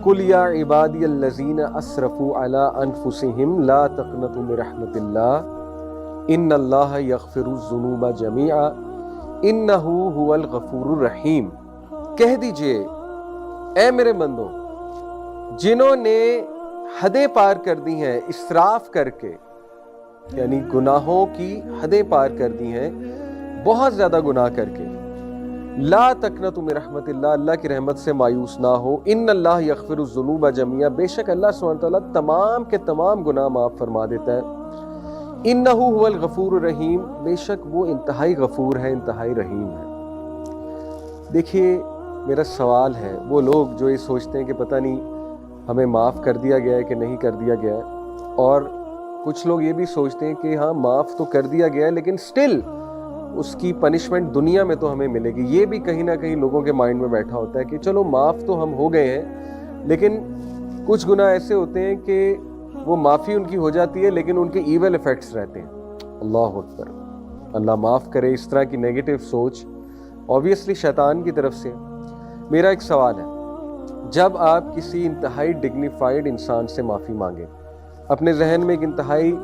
قل یا عبادی الذین اسرفوا علی انفسہم لا تقنطوا من رحمت اللہ ان اللہ یغفر الذنوب جمیعا انہ هو الغفور الرحیم۔ کہہ دیجئے اے میرے بندوں، جنہوں نے حدیں پار کر دی ہیں اسراف کر کے، یعنی گناہوں کی حدیں پار کر دی ہیں، بہت زیادہ گناہ کر کے، لا تقنطوا من رحمت اللہ، اللہ کی رحمت سے مایوس نہ ہو، ان اللہ یغفر الذنوب جمیعا، بے شک اللہ سبحانہ وتعالیٰ تمام کے تمام گناہ معاف فرما دیتا ہے، انہ هو الغفور الرحیم، بے شک وہ انتہائی غفور ہے، انتہائی رحیم ہے۔ دیکھیے میرا سوال ہے، وہ لوگ جو یہ سوچتے ہیں کہ پتہ نہیں ہمیں معاف کر دیا گیا ہے کہ نہیں کر دیا گیا ہے، اور کچھ لوگ یہ بھی سوچتے ہیں کہ ہاں معاف تو کر دیا گیا ہے لیکن سٹل اس کی پنشمنٹ دنیا میں تو ہمیں ملے گی، یہ بھی کہیں نہ کہیں لوگوں کے مائنڈ میں بیٹھا ہوتا ہے کہ چلو معاف تو ہم ہو گئے ہیں، لیکن کچھ گناہ ایسے ہوتے ہیں کہ وہ معافی ان کی ہو جاتی ہے لیکن ان کے ایول ایفیکٹس رہتے ہیں۔ اللہ اکبر، اللہ معاف کرے اس طرح کی نیگیٹو سوچ obviously شیطان کی طرف سے۔ میرا ایک سوال ہے، جب آپ کسی انتہائی ڈگنیفائڈ انسان سے معافی مانگیں، اپنے ذہن میں ایک انتہائی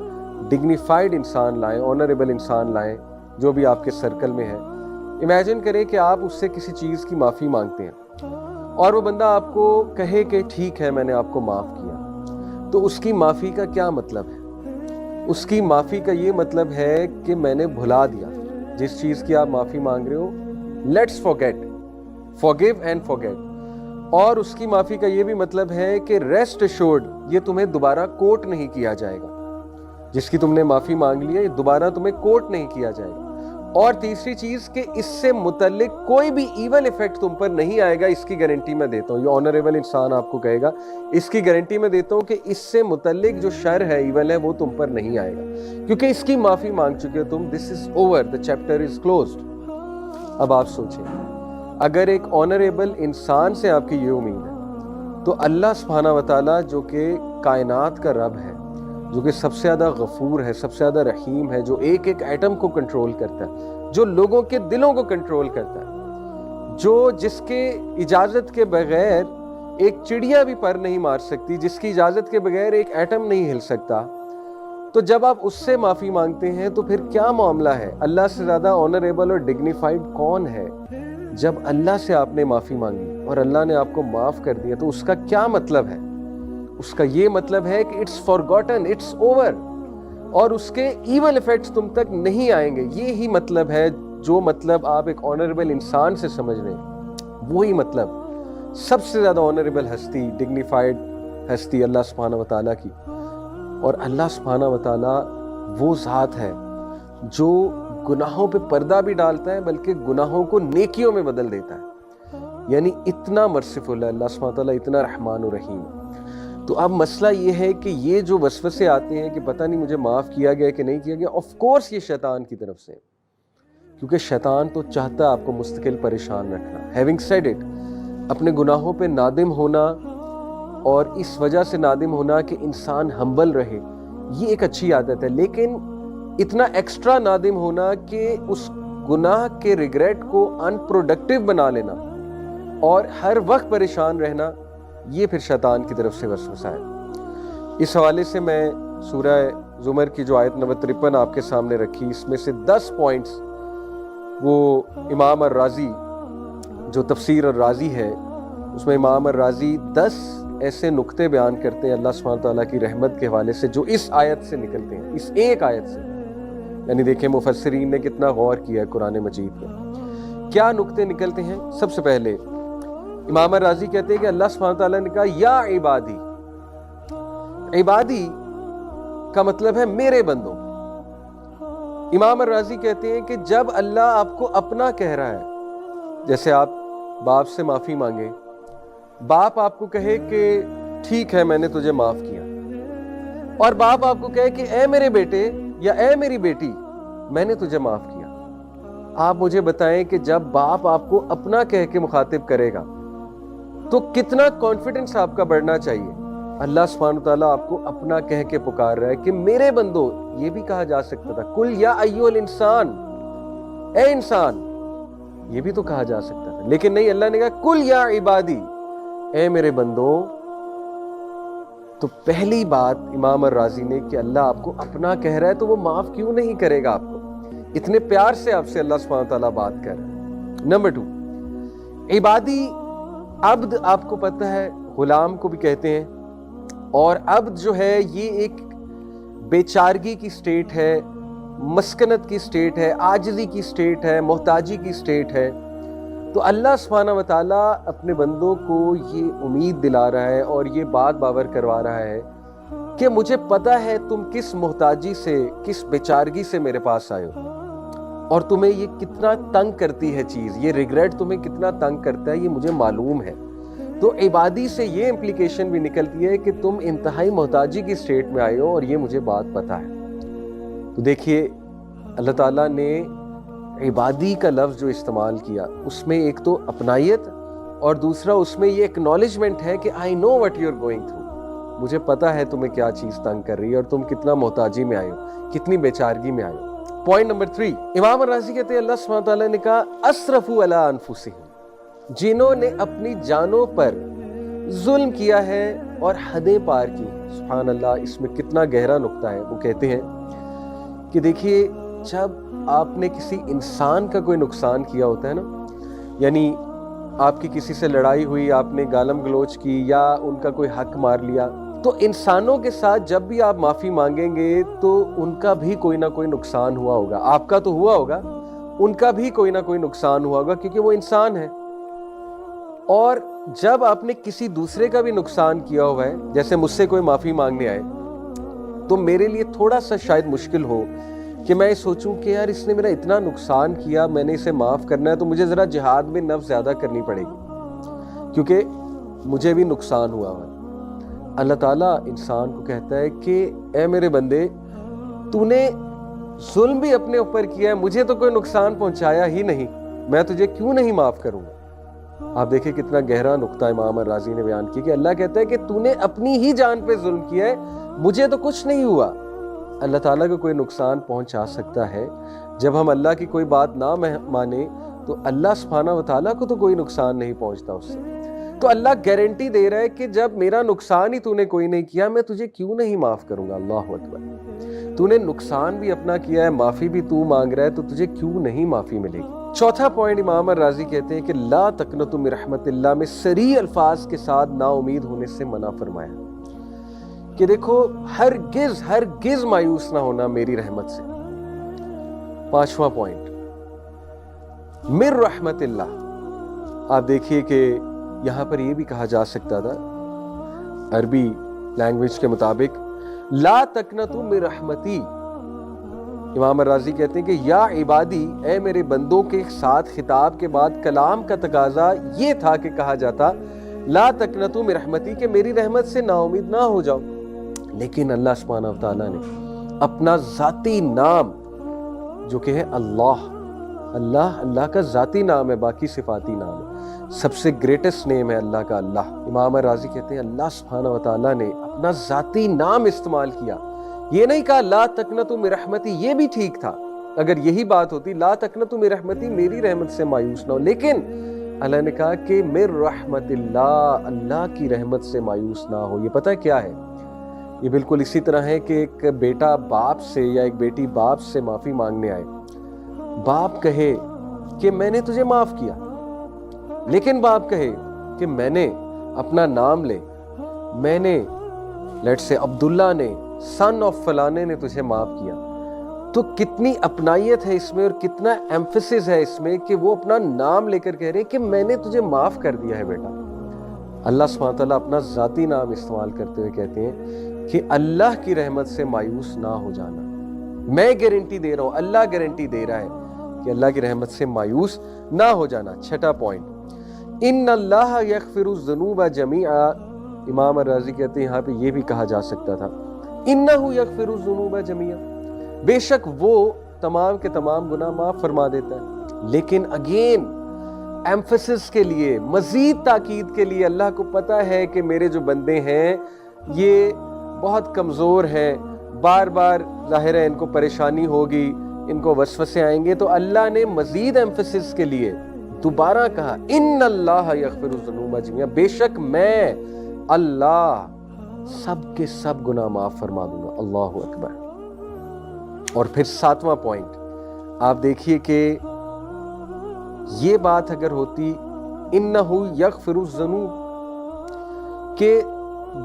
ڈگنیفائڈ انسان لائیں، آنریبل انسان لائیں جو بھی آپ کے سرکل میں ہے، امیجن کریں کہ آپ اس سے کسی چیز کی معافی مانگتے ہیں اور وہ بندہ آپ کو کہے کہ ٹھیک ہے میں نے آپ کو معاف کیا، تو اس کی معافی کا کیا مطلب ہے؟ اس کی معافی کا یہ مطلب ہے کہ میں نے بھلا دیا جس چیز کی آپ معافی مانگ رہے ہو، let's forget, forgive and forget۔ اور اس کی معافی کا یہ بھی مطلب ہے کہ ریسٹ ایشورڈ یہ تمہیں دوبارہ کوٹ نہیں کیا جائے گا، جس کی تم نے معافی مانگ لی ہے یہ دوبارہ تمہیں کوٹ نہیں کیا جائے گا۔ اور تیسری چیز کہ اس سے متعلق کوئی بھی ایول ایفیکٹ تم پر نہیں آئے گا، اس کی گارنٹی میں دیتا ہوں، یہ آنریبل انسان آپ کو کہے گا، اس کی گارنٹی میں دیتا ہوں کہ اس سے متعلق جو شر ہے، ایول ہے، وہ تم پر نہیں آئے گا، کیونکہ اس کی معافی مانگ چکے ہو تم۔ This is over, the chapter is closed. اب آپ سوچیں، اگر ایک آنریبل انسان سے آپ کی یہ امید ہے تو اللہ سبحانہ وتعالیٰ جو کہ کائنات کا رب ہے، جو کہ سب سے زیادہ غفور ہے، سب سے زیادہ رحیم ہے، جو ایک ایک ایٹم کو کنٹرول کرتا ہے، جو لوگوں کے دلوں کو کنٹرول کرتا ہے، جس کے اجازت کے بغیر ایک چڑیا بھی پر نہیں مار سکتی، جس کی اجازت کے بغیر ایک ایٹم نہیں ہل سکتا، تو جب آپ اس سے معافی مانگتے ہیں تو پھر کیا معاملہ ہے؟ اللہ سے زیادہ آنریبل اور ڈگنیفائڈ کون ہے؟ جب اللہ سے آپ نے معافی مانگی اور اللہ نے آپ کو معاف کر دیا تو اس کا کیا مطلب ہے؟ اس کا یہ مطلب ہے کہ اٹس فارگوٹن، اٹس اوور، اور اس کے ایول ایفیکٹس تم تک نہیں آئیں گے۔ یہی مطلب ہے، جو مطلب آپ ایک آنریبل انسان سے سمجھ رہے ہیں، وہی مطلب سب سے زیادہ آنریبل ہستی، ڈگنیفائڈ ہستی اللہ سبحانہ وتعالیٰ کی۔ اور اللہ سبحانہ وتعالیٰ وہ ذات ہے جو گناہوں پہ پردہ بھی ڈالتا ہے بلکہ گناہوں کو نیکیوں میں بدل دیتا ہے، یعنی اتنا مرسیفل ہے اللہ سبحانہ وتعالیٰ، اتنا رحمان و رحیم۔ تو اب مسئلہ یہ ہے کہ یہ جو وسوسے آتے ہیں کہ پتہ نہیں مجھے معاف کیا گیا کہ نہیں کیا گیا، آف کورس یہ شیطان کی طرف سے، کیونکہ شیطان تو چاہتا ہے آپ کو مستقل پریشان رکھنا۔ ہیونگ سیڈ اٹ، اپنے گناہوں پہ نادم ہونا اور اس وجہ سے نادم ہونا کہ انسان ہمبل رہے، یہ ایک اچھی عادت ہے، لیکن اتنا ایکسٹرا نادم ہونا کہ اس گناہ کے ریگریٹ کو ان پروڈکٹیو بنا لینا اور ہر وقت پریشان رہنا، یہ پھر شیطان کی طرف سے وسوسہ ہے۔ اس حوالے سے میں سورہ زمر کی جو آیت نمبر 53 آپ کے سامنے رکھی، اس میں سے 10 پوائنٹس وہ امام الرازی جو تفسیر الرازی ہے، اس میں امام الرازی 10 ایسے نقطے بیان کرتے ہیں اللہ سبحانہ تعالیٰ کی رحمت کے حوالے سے جو اس آیت سے نکلتے ہیں، اس ایک آیت سے۔ یعنی دیکھیں مفسرین نے کتنا غور کیا ہے قرآن مجید پر۔ کیا نقطے نکلتے ہیں؟ سب سے پہلے امام الرازی کہتے ہیں کہ اللہ سبحانہ تعالیٰ نے کہا یا عبادی، عبادی کا مطلب ہے میرے بندوں۔ امام الرازی کہتے ہیں کہ جب اللہ آپ کو اپنا کہہ رہا ہے، جیسے آپ باپ سے معافی مانگے، باپ آپ کو کہے کہ ٹھیک ہے میں نے تجھے معاف کیا، اور باپ آپ کو کہے کہ اے میرے بیٹے یا اے میری بیٹی میں نے تجھے معاف کیا، آپ مجھے بتائیں کہ جب باپ آپ کو اپنا کہہ کے مخاطب کرے گا تو کتنا کانفیڈنس آپ کا بڑھنا چاہیے۔ اللہ سبحانہ تعالیٰ آپ کو اپنا کہہ کے پکار رہا ہے کہ میرے بندو، یہ بھی کہا جا سکتا تھا کل یا ایھا الانسان، اے انسان، یہ بھی تو کہا جا سکتا تھا، لیکن نہیں، اللہ نے کہا کل یا عبادی، اے میرے بندو تو پہلی بات امام الرازی نے کہ اللہ آپ کو اپنا کہہ رہا ہے تو وہ معاف کیوں نہیں کرے گا آپ کو؟ اتنے پیار سے آپ سے اللہ سبحانہ وتعالیٰ بات کر رہا ہے۔ نمبر 2، عبادی، عبد آپ کو پتہ ہے غلام کو بھی کہتے ہیں، اور عبد جو ہے یہ ایک بیچارگی کی سٹیٹ ہے، مسکنت کی سٹیٹ ہے، عاجزی کی سٹیٹ ہے، محتاجی کی سٹیٹ ہے۔ تو اللہ سبحانہ وتعالیٰ اپنے بندوں کو یہ امید دلا رہا ہے اور یہ بات باور کروا رہا ہے کہ مجھے پتہ ہے تم کس محتاجی سے، کس بیچارگی سے میرے پاس آئے ہو، اور تمہیں یہ کتنا تنگ کرتی ہے چیز، یہ ریگریٹ تمہیں کتنا تنگ کرتا ہے، یہ مجھے معلوم ہے۔ تو عبادی سے یہ امپلیکیشن بھی نکلتی ہے کہ تم انتہائی محتاجی کی سٹیٹ میں آئے ہو اور یہ مجھے بات پتہ ہے۔ تو دیکھیے اللہ تعالیٰ نے عبادی کا لفظ جو استعمال کیا اس میں ایک تو اپنائیت اور دوسرا اس میں یہ اکنالجمنٹ ہے کہ I know what you're going through، مجھے پتہ ہے تمہیں کیا چیز تنگ کر رہی ہے اور تم کتنا محتاجی میں آئے ہو، کتنی بیچارگی میں آئے ہو۔ پوائنٹ نمبر 3، امام الرازی کہتے ہیں اللہ سبحانہ تعالیٰ نے کہا اسرفوا علی انفسہم، جنہوں نے اپنی جانوں پر ظلم کیا ہے اور حدیں پار کی۔ سبحان اللہ، اس میں کتنا گہرا نقطہ ہے۔ وہ کہتے ہیں کہ دیکھیے جب آپ نے کسی انسان کا کوئی نقصان کیا ہوتا ہے نا، یعنی آپ کی کسی سے لڑائی ہوئی، آپ نے گالم گلوچ کی یا ان کا کوئی حق مار لیا، تو انسانوں کے ساتھ جب بھی آپ معافی مانگیں گے تو ان کا بھی کوئی نہ کوئی نقصان ہوا ہوگا، آپ کا تو ہوا ہوگا، ان کا بھی کوئی نہ کوئی نقصان ہوا ہوگا کیونکہ وہ انسان ہے۔ اور جب آپ نے کسی دوسرے کا بھی نقصان کیا ہوا ہے، جیسے مجھ سے کوئی معافی مانگنے آئے تو میرے لیے تھوڑا سا شاید مشکل ہو کہ میں سوچوں کہ یار اس نے میرا اتنا نقصان کیا، میں نے اسے معاف کرنا ہے تو مجھے ذرا جہاد میں نفس زیادہ کرنی پڑے گی کیونکہ مجھے بھی نقصان ہوا ہے۔ اللہ تعالیٰ انسان کو کہتا ہے کہ اے میرے بندے، تو نے ظلم بھی اپنے اوپر کیا ہے، مجھے تو کوئی نقصان پہنچایا ہی نہیں، میں تجھے کیوں نہیں معاف کروں گا؟ آپ دیکھیں کتنا گہرا نقطہ امام الرازی نے بیان کیا کہ اللہ کہتا ہے کہ تو نے اپنی ہی جان پہ ظلم کیا ہے، مجھے تو کچھ نہیں ہوا۔ اللہ تعالیٰ کو کوئی نقصان پہنچا سکتا ہے، جب ہم اللہ کی کوئی بات نہ مانیں تو اللہ سبحانہ وتعالیٰ کو تو کوئی نقصان نہیں پہنچتا اس سے۔ تو اللہ گارنٹی دے رہا ہے کہ جب میرا نقصان ہی تو نے کوئی نہیں کیا، میں تجھے کیوں نہیں معاف کروں گا؟ اللہ اکبر، تو نے نقصان بھی اپنا کیا ہے، معافی بھی تو مانگ رہا ہے، تو تجھے کیوں نہیں معافی ملے گی؟ چوتھا پوائنٹ امام الرازی کہتے ہیں کہ لا تقنطوا من رحمت اللہ میں صریح الفاظ کے ساتھ نا امید ہونے سے منع فرمایا کہ دیکھو ہرگز مایوس نہ ہونا میری رحمت سے۔ پانچواں پوائنٹ من رحمت اللہ، آپ دیکھیے کہ یہاں پر یہ بھی کہا جا سکتا تھا عربی لینگویج کے مطابق لا تقنطوا من رحمتی۔ امام الرازی کہتے ہیں کہ یا عبادی، اے میرے بندوں کے ساتھ خطاب کے بعد کلام کا تقاضا یہ تھا کہ کہا جاتا لا تقنطوا من رحمتی، کہ میری رحمت سے نا امید نہ ہو جاؤ۔ لیکن اللہ سبحانہ وتعالیٰ نے اپنا ذاتی نام جو کہ ہے اللہ کا ذاتی نام ہے، باقی صفاتی نام ہے، سب سے گریٹسٹ نیم ہے اللہ کا اللہ۔ امام الرازی کہتے ہیں اللہ سبحانہ وتعالیٰ نے اپنا ذاتی نام استعمال کیا، یہ نہیں کہا لا تقنطوا من رحمتی، یہ بھی ٹھیک تھا اگر یہی بات ہوتی لا تقنطوا من رحمتی، میری رحمت سے مایوس نہ ہو، لیکن اللہ نے کہا کہ من رحمت اللہ کی رحمت سے مایوس نہ ہو۔ یہ پتہ کیا ہے؟ یہ بالکل اسی طرح ہے کہ ایک بیٹا باپ سے یا ایک بیٹی باپ سے معافی مانگنے آئے، باپ کہے کہ میں نے تجھے معاف کیا، لیکن باپ کہے کہ میں نے اپنا نام لے، میں نے لیٹ سے عبداللہ نے سن آف فلانے نے تجھے معاف کیا، تو کتنی اپنائیت ہے اس میں اور کتنا ایمفیسس ہے اس میں کہ وہ اپنا نام لے کر کہہ رہے ہیں کہ میں نے تجھے معاف کر دیا ہے بیٹا۔ اللہ سبحانہ تعالیٰ اپنا ذاتی نام استعمال کرتے ہوئے کہتے ہیں کہ اللہ کی رحمت سے مایوس نہ ہو جانا، میں گارنٹی دے رہا ہوں، اللہ گارنٹی دے رہا ہے کہ اللہ کی رحمت سے مایوس نہ ہو جانا۔ چھٹا پوائنٹ ان اللہ یغفر الذنوب جمیعا، امام الرازی کہتے ہیں یہاں پہ یہ بھی کہا جا سکتا تھا انہ یغفر الذنوب جمیعا، بے شک وہ تمام کے تمام گناہ معاف فرما دیتا ہے، لیکن اگین ایمفیسس کے لیے، مزید تاکید کے لیے، اللہ کو پتہ ہے کہ میرے جو بندے ہیں یہ بہت کمزور ہیں، بار بار ظاہر ہے ان کو پریشانی ہوگی، ان کو وسوسے آئیں گے، تو اللہ نے مزید ایمفیسس کے لیے دوبارہ کہا ان اللہ یغفر الذنوب جمیعا، بے شک میں اللہ سب کے سب گناہ معاف فرما دوں گا۔ اللہ اکبر۔ اور پھر 7واں پوائنٹ آپ دیکھیے کہ یہ بات اگر ہوتی انہ یغفر الذنوب، کہ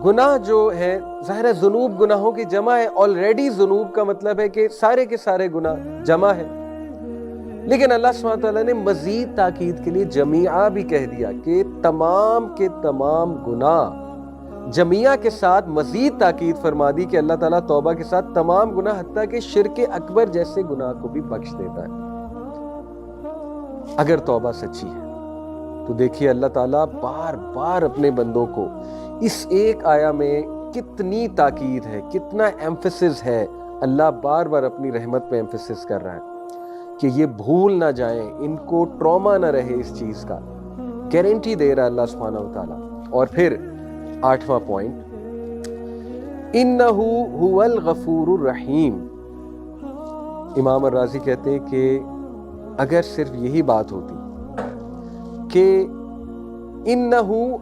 گناہ جو ہے ظاہر ہے ذنوب گناہوں کی جمع ہے، آلریڈی ذنوب کا مطلب ہے کہ سارے کے سارے گناہ جمع ہے، لیکن اللہ سبحانہ تعالیٰ نے مزید تاکید کے لیے جمیعہ بھی کہہ دیا کہ تمام کے تمام گناہ، جمیعہ کے ساتھ مزید تاکید فرما دی کہ اللہ تعالیٰ توبہ کے ساتھ تمام گناہ حتیٰ کہ شرک اکبر جیسے گناہ کو بھی بخش دیتا ہے اگر توبہ سچی ہے۔ تو دیکھیے اللہ تعالیٰ بار بار اپنے بندوں کو اس ایک آیا میں کتنی تاکید ہے، کتنا ایمفیسس ہے، اللہ بار بار اپنی رحمت پہ ایمفیسس کر رہا ہے کہ یہ بھول نہ جائیں، ان کو ٹراما نہ رہے اس چیز کا، گارنٹی دے رہا ہے اللہ سبحانہ وتعالیٰ۔ اور پھر 8واں پوائنٹ، انہ هو الغفور الرحیم۔ امام الرازی کہتے ہیں کہ اگر صرف یہی بات ہوتی کہ انہ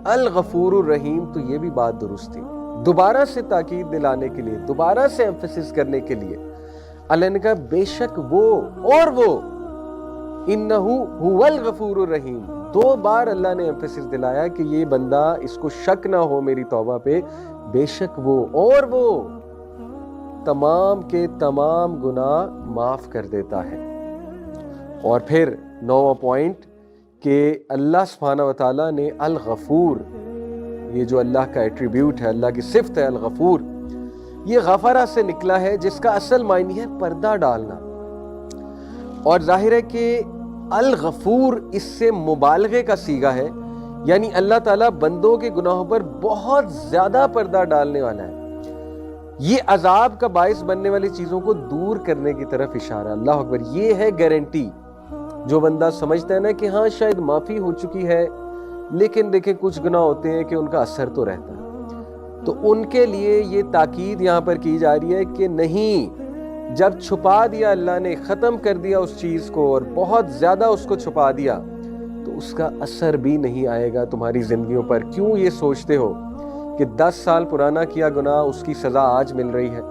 الغفور الرحیم تو یہ بھی بات درست تھی، دوبارہ سے تاکید دلانے کے لیے، دوبارہ سے ایمفیسس کرنے کے لیے اللہ نے کہا بے شک وہ اور وہ، انہ هو الغفور الرحیم، 2 بار اللہ نے ایمفیسس دلایا کہ یہ بندہ اس کو شک نہ ہو میری توبہ پہ، بے شک وہ اور وہ تمام کے تمام گناہ معاف کر دیتا ہے۔ اور پھر 9واں پوائنٹ کہ اللہ سبحانہ وتعالیٰ نے الغفور، یہ جو اللہ کا ایٹریبیوٹ ہے، اللہ کی صفت ہے الغفور، یہ غفرہ سے نکلا ہے جس کا اصل معنی ہے پردہ ڈالنا، اور ظاہر ہے کہ الغفور اس سے مبالغے کا صیغہ ہے، یعنی اللہ تعالیٰ بندوں کے گناہوں پر بہت زیادہ پردہ ڈالنے والا ہے، یہ عذاب کا باعث بننے والی چیزوں کو دور کرنے کی طرف اشارہ۔ اللہ اکبر، یہ ہے گارنٹی۔ جو بندہ سمجھتا ہے نا کہ ہاں شاید معافی ہو چکی ہے لیکن دیکھیں کچھ گناہ ہوتے ہیں کہ ان کا اثر تو رہتا ہے، تو ان کے لیے یہ تاکید یہاں پر کی جا رہی ہے کہ نہیں، جب چھپا دیا اللہ نے، ختم کر دیا اس چیز کو اور بہت زیادہ اس کو چھپا دیا، تو اس کا اثر بھی نہیں آئے گا تمہاری زندگیوں پر۔ کیوں یہ سوچتے ہو کہ 10 سال پرانا کیا گناہ اس کی سزا آج مل رہی ہے؟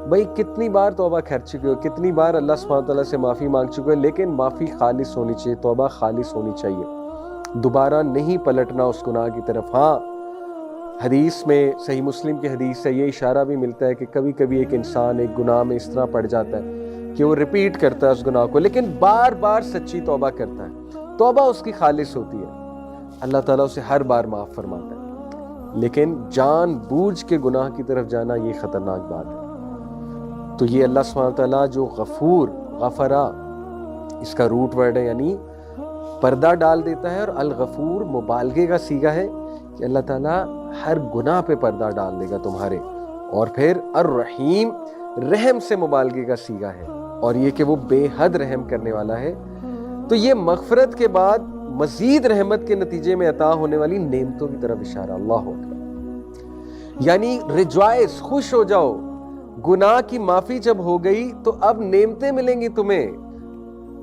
بھائی کتنی بار توبہ کر چکے ہو، کتنی بار اللہ سبحانہ تعالیٰ سے معافی مانگ چکے ہو، لیکن معافی خالص ہونی چاہیے، توبہ خالص ہونی چاہیے، دوبارہ نہیں پلٹنا اس گناہ کی طرف۔ ہاں حدیث میں، صحیح مسلم کی حدیث سے یہ اشارہ بھی ملتا ہے کہ کبھی کبھی ایک انسان ایک گناہ میں اس طرح پڑ جاتا ہے کہ وہ ریپیٹ کرتا ہے اس گناہ کو، لیکن بار بار سچی توبہ کرتا ہے، توبہ اس کی خالص ہوتی ہے، اللہ تعالیٰ اسے ہر بار معاف فرماتا ہے، لیکن جان بوجھ کے گناہ کی طرف جانا یہ خطرناک بات ہے۔ تو یہ اللہ سبحانہ تعالیٰ جو غفور، غفرہ اس کا روٹ ورڈ ہے، یعنی پردہ ڈال دیتا ہے، اور الغفور مبالغے کا صیغہ ہے کہ اللہ تعالیٰ ہر گناہ پہ پردہ ڈال دے گا تمہارے، اور پھر الرحیم رحم سے مبالغے کا صیغہ ہے، اور یہ کہ وہ بے حد رحم کرنے والا ہے۔ تو یہ مغفرت کے بعد مزید رحمت کے نتیجے میں عطا ہونے والی نعمتوں کی طرف اشارہ۔ اللہ اکبر، یعنی ریجوائس، خوش ہو جاؤ، گناہ کی معافی جب ہو گئی تو اب نعمتیں ملیں گی تمہیں۔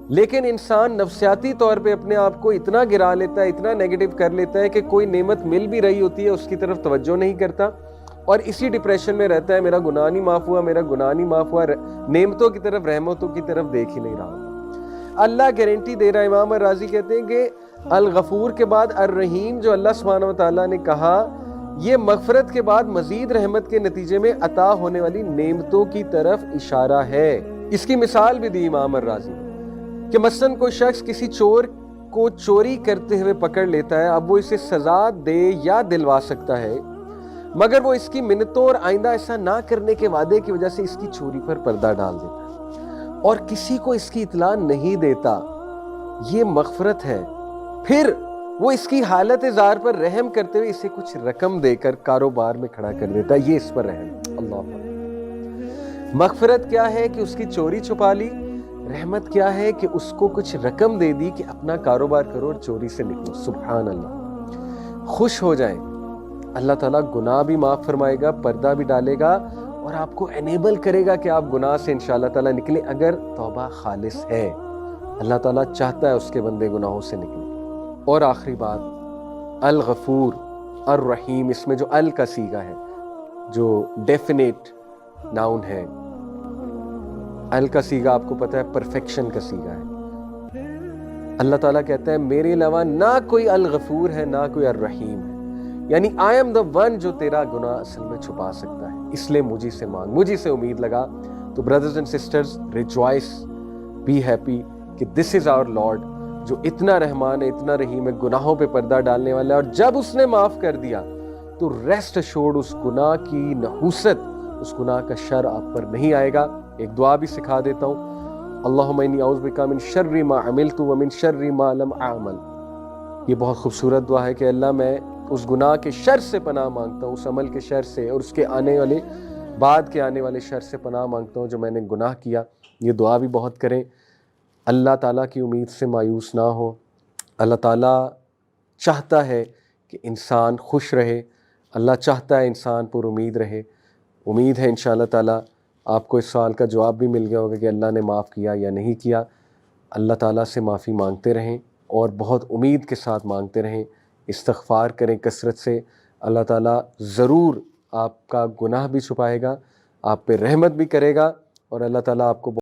لیکن انسان نفسیاتی طور پہ اپنے آپ کو اتنا گرا لیتا ہے، اتنا نیگیٹو کر لیتا ہے کہ کوئی نعمت مل بھی رہی ہوتی ہے اس کی طرف توجہ نہیں کرتا، اور اسی ڈپریشن میں رہتا ہے، میرا گناہ نہیں معاف ہوا، میرا گناہ نہیں معاف ہوا، نعمتوں کی طرف، رحمتوں کی طرف دیکھ ہی نہیں رہا۔ اللہ گارنٹی دے رہا ہے، امام الرازی کہتے ہیں کہ الغفور کے بعد الرحیم جو اللہ سبحانہ وتعالیٰ نے کہا، یہ مغفرت کے بعد مزید رحمت کے نتیجے میں عطا ہونے والی نعمتوں کی طرف اشارہ ہے۔ اس کی مثال بھی دی امام الرازی کہ مثلاً کوئی شخص کسی چور کو چوری کرتے ہوئے پکڑ لیتا ہے، اب وہ اسے سزا دے یا دلوا سکتا ہے، مگر وہ اس کی منتوں اور آئندہ ایسا نہ کرنے کے وعدے کی وجہ سے اس کی چوری پر پردہ ڈال دیتا ہے اور کسی کو اس کی اطلاع نہیں دیتا۔ یہ مغفرت ہے۔ پھر وہ اس کی حالت زار پر رحم کرتے ہوئے اسے کچھ رقم دے کر کاروبار میں کھڑا کر دیتا ہے، یہ اس پر رحم۔ اللہ، مغفرت کیا ہے کہ اس کی چوری چھپا لی، رحمت کیا ہے کہ اس کو کچھ رقم دے دی کہ اپنا کاروبار کرو اور چوری سے نکلو۔ سبحان اللہ، خوش ہو جائیں، اللہ تعالیٰ گناہ بھی معاف فرمائے گا، پردہ بھی ڈالے گا، اور آپ کو انیبل کرے گا کہ آپ گناہ سے انشاءاللہ تعالیٰ نکلیں اگر توبہ خالص ہے۔ اللہ تعالیٰ چاہتا ہے اس کے بندے گناہوں سے نکلیں۔ اور آخری بات، الغفور الرحیم، اس میں جو ال کا صیغہ ہے، جو ڈیفینیٹ ناؤن ہے. ال کا سیگا آپ کو پتہ ہے پرفیکشن کا سیگا ہے. اللہ تعالیٰ کہتا ہے میرے علاوہ نہ کوئی الغفور ہے نہ کوئی الرحیم ہے، یعنی آئی ایم دا ون جو تیرا گناہ اصل میں چھپا سکتا ہے، اس لیے مجھے سے مانگ، مجھے سے امید لگا. تو brothers and sisters, rejoice, be happy کہ دس از آور لارڈ جو اتنا رحمان ہے، اتنا رحیم ہے، گناہوں پہ پردہ ڈالنے والا ہے. اور جب اس نے معاف کر دیا تو ریسٹ ایشورڈ اس گناہ کی نحوست، اس گناہ کا شر آپ پر نہیں آئے گا. ایک دعا بھی سکھا دیتا ہوں، اللہم انی اعوذ بک من شر ما عملت ومن شر ما لم اعمل. یہ بہت خوبصورت دعا ہے کہ اللہ میں اس گناہ کے شر سے پناہ مانگتا ہوں، اس عمل کے شر سے اور اس کے بعد کے آنے والے شر سے پناہ مانگتا ہوں جو میں نے گناہ کیا. یہ دعا بھی بہت کریں. اللہ تعالیٰ کی امید سے مایوس نہ ہو. اللہ تعالیٰ چاہتا ہے کہ انسان خوش رہے، اللہ چاہتا ہے انسان پر امید رہے. امید ہے انشاءاللہ تعالیٰ آپ کو اس سوال کا جواب بھی مل گیا ہوگا کہ اللہ نے معاف کیا یا نہیں کیا. اللہ تعالیٰ سے معافی مانگتے رہیں اور بہت امید کے ساتھ مانگتے رہیں. استغفار کریں کثرت سے. اللہ تعالیٰ ضرور آپ کا گناہ بھی چھپائے گا، آپ پہ رحمت بھی کرے گا، اور اللہ تعالیٰ آپ کو